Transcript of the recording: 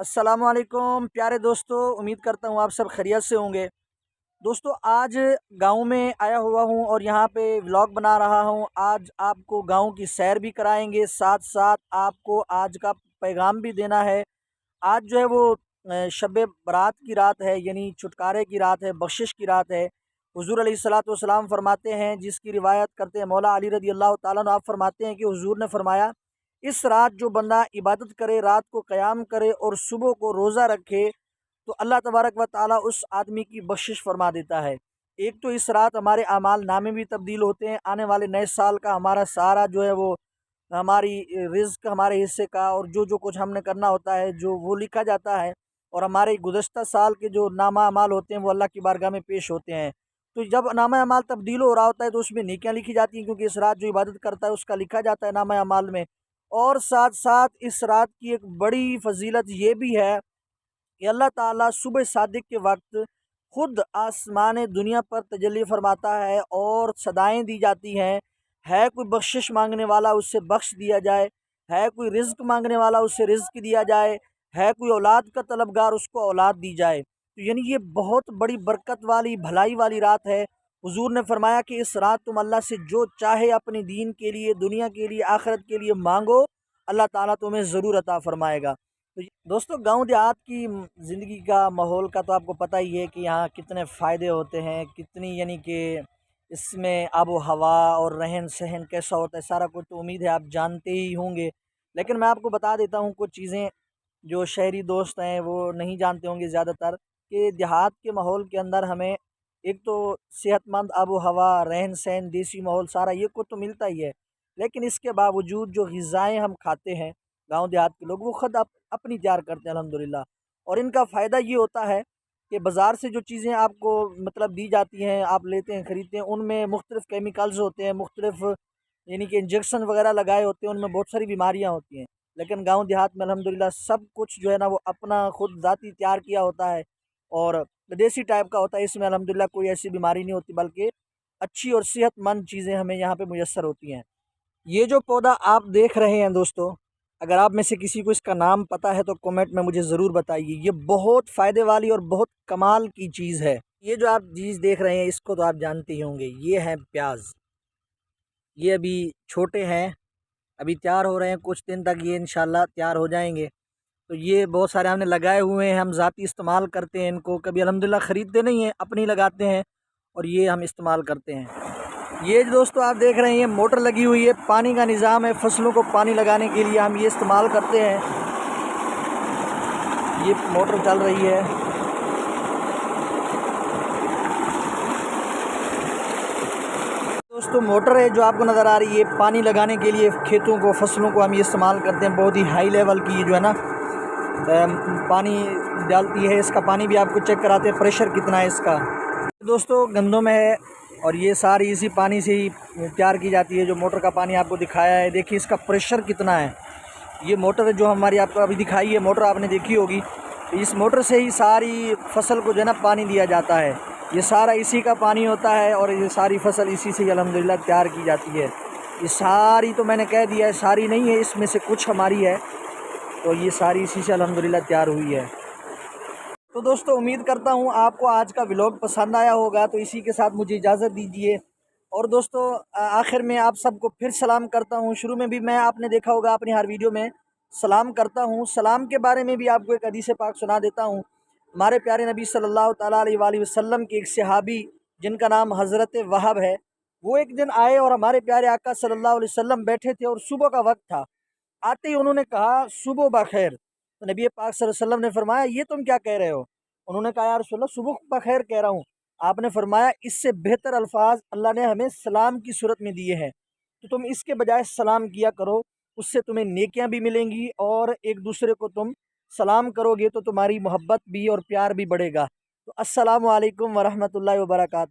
अस्सलाम वालेकुम प्यारे दोस्तों, उम्मीद करता हूँ आप सब खैरियत से होंगे। दोस्तों आज गांव में आया हुआ हूँ और यहाँ पे व्लॉग बना रहा हूँ। आज आपको गांव की सैर भी कराएंगे, साथ साथ आपको आज का पैगाम भी देना है। आज जो है वो शब बारात की रात है, यानी छुटकारे की रात है, बख्शिश की रात है। हुज़ूर अलैहिस्सलातु वस्सलाम फरमाते हैं, जिसकी रिवायत करते हैं मौला अली रज़ी अल्लाह ताला अन्हु, आप फरमाते हैं कि हुज़ूर ने फरमाया, इस रात जो बंदा इबादत करे, रात को क़याम करे और सुबह को रोज़ा रखे, तो अल्लाह तबारक व ताला उस आदमी की बख्शिश फरमा देता है। एक तो इस रात हमारे आमाल नामे भी तब्दील होते हैं, आने वाले नए साल का हमारा सारा जो है वो हमारी रिज़्क, हमारे हिस्से का और जो जो कुछ हमने करना होता है जो वो लिखा जाता है, और हमारे गुज़श्ता साल के जो नामा अमाल होते हैं वो अल्लाह की बारगाह में पेश होते हैं। तो जब नामा अमाल तब्दील हो रहा होता है तो उसमें नेकियां लिखी जाती हैं, क्योंकि इस रात जो इबादत करता है उसका लिखा जाता है नामा अमाल में। और साथ साथ इस रात की एक बड़ी फजीलत ये भी है कि अल्लाह ताला सुबह सादिक के वक्त खुद आसमान दुनिया पर तजल्ली फरमाता है और सदाएं दी जाती हैं। है कोई बख्शिश मांगने वाला उससे बख्श दिया जाए, है कोई रिज़्क मांगने वाला उससे रिज़्क दिया जाए, है कोई औलाद का तलबगार उसको औलाद दी जाए। तो यानी ये बहुत बड़ी बरकत वाली भलाई वाली रात है। हुजूर ने फरमाया कि इस रात तुम अल्लाह से जो चाहे अपने दीन के लिए, दुनिया के लिए, आखिरत के लिए मांगो, अल्लाह ताला तुम्हें ज़रूर अता फरमाएगा। तो दोस्तों गांव देहात की ज़िंदगी का माहौल का तो आपको पता ही है कि यहाँ कितने फ़ायदे होते हैं, कितनी यानी कि इसमें आबो हवा और रहन सहन कैसा होता है, सारा कुछ तो उम्मीद है आप जानते ही होंगे। लेकिन मैं आपको बता देता हूँ कुछ चीज़ें जो शहरी दोस्त हैं वो नहीं जानते होंगे ज़्यादातर, कि देहात के माहौल के अंदर हमें एक तो सेहतमंद आबो हवा, रहन सहन, देसी माहौल सारा ये कुछ तो मिलता ही है। लेकिन इसके बावजूद जो ग़िज़ाएँ हम खाते हैं गाँव देहात के लोग, वो ख़ुद अपनी तैयार करते हैं अल्हम्दुलिल्लाह। और इनका फ़ायदा ये होता है कि बाज़ार से जो चीज़ें आपको मतलब दी जाती हैं, आप लेते हैं, ख़रीदते हैं, उनमें मुख्तलिफ़ केमिकल्स होते हैं, मुख्तलिफ़ यानी कि इंजेक्शन वगैरह लगाए होते हैं, उनमें बहुत सारी बीमारियाँ होती हैं। लेकिन गाँव देहात में अल्हम्दुलिल्लाह सब कुछ जो है ना वो अपना खुद ज़ाती तैयार किया होता है और देसी टाइप का होता है। इसमें अल्हम्दुलिल्लाह कोई ऐसी बीमारी नहीं होती, बल्कि अच्छी और सेहतमंद चीज़ें हमें यहाँ पे मुयस्सर होती हैं। ये जो पौधा आप देख रहे हैं दोस्तों, अगर आप में से किसी को इसका नाम पता है तो कमेंट में मुझे ज़रूर बताइए। ये बहुत फ़ायदे वाली और बहुत कमाल की चीज़ है। ये जो आप चीज़ देख रहे हैं इसको तो आप जानते ही होंगे, ये है प्याज। ये अभी छोटे हैं, अभी तैयार हो रहे हैं, कुछ दिन तक ये इंशाल्लाह तैयार हो जाएंगे। तो ये बहुत सारे हमने लगाए हुए हैं, हम ज़ाती इस्तेमाल करते हैं इनको, कभी अल्हम्दुलिल्लाह ख़रीदते नहीं हैं, अपनी लगाते हैं और ये हम इस्तेमाल करते हैं। ये जो दोस्तों आप देख रहे हैं ये मोटर लगी हुई है, पानी का निज़ाम है, फसलों को पानी लगाने के लिए हम ये इस्तेमाल करते हैं। ये मोटर चल रही है। दोस्तों मोटर है जो आपको नज़र आ रही है, पानी लगाने के लिए खेतों को, फसलों को हम ये इस्तेमाल करते हैं। बहुत ही हाई लेवल की ये जो है ना पानी डालती है। इसका पानी भी आपको चेक कराते हैं, प्रेशर कितना है इसका। दोस्तों गंदों में है और ये सारी इसी पानी से ही तैयार की जाती है। जो मोटर का पानी आपको दिखाया है, देखिए इसका प्रेशर कितना है। ये मोटर जो हमारी आपको अभी दिखाई है, मोटर आपने देखी होगी, इस मोटर से ही सारी फसल को जो है ना पानी दिया जाता है। ये सारा इसी का पानी होता है और ये सारी फसल इसी से अल्हम्दुलिल्लाह तैयार की जाती है। ये सारी तो मैंने कह दिया है, सारी नहीं है, इसमें से कुछ हमारी है, तो ये सारी इसी से अल्हम्दुलिल्लाह तैयार हुई है। तो दोस्तों उम्मीद करता हूँ आपको आज का व्लॉग पसंद आया होगा, तो इसी के साथ मुझे इजाज़त दीजिए। और दोस्तों आखिर में आप सबको फिर सलाम करता हूँ। शुरू में भी मैं, आपने देखा होगा अपनी हर वीडियो में सलाम करता हूँ। सलाम के बारे में भी आपको एक हदीस पाक सुना देता हूँ। हमारे प्यारे नबी सल्लल्लाहु ताला अलैहि वसल्लम के एक सहाबी जिनका नाम हज़रत वहाब है, वो एक दिन आए और हमारे प्यारे आका सल्लल्लाहु अलैहि वसल्लम बैठे थे और सुबह का वक्त था। आते ही उन्होंने कहा सुबह बखैर। तो नबी पाक सल्लल्लाहु अलैहि वसल्लम ने फरमाया ये तुम क्या कह रहे हो? उन्होंने कहा या रसूलल्लाह सुबह बखैर कह रहा हूँ। आपने फरमाया इससे बेहतर अल्फाज अल्लाह ने हमें सलाम की सूरत में दिए हैं, तो तुम इसके बजाय सलाम किया करो, उससे तुम्हें नेकियां भी मिलेंगी और एक दूसरे को तुम सलाम करोगे तो तुम्हारी मोहब्बत भी और प्यार भी बढ़ेगा। तो अस्सलामु अलैकुम वरहमतुल्लाहि वबरकातुहू।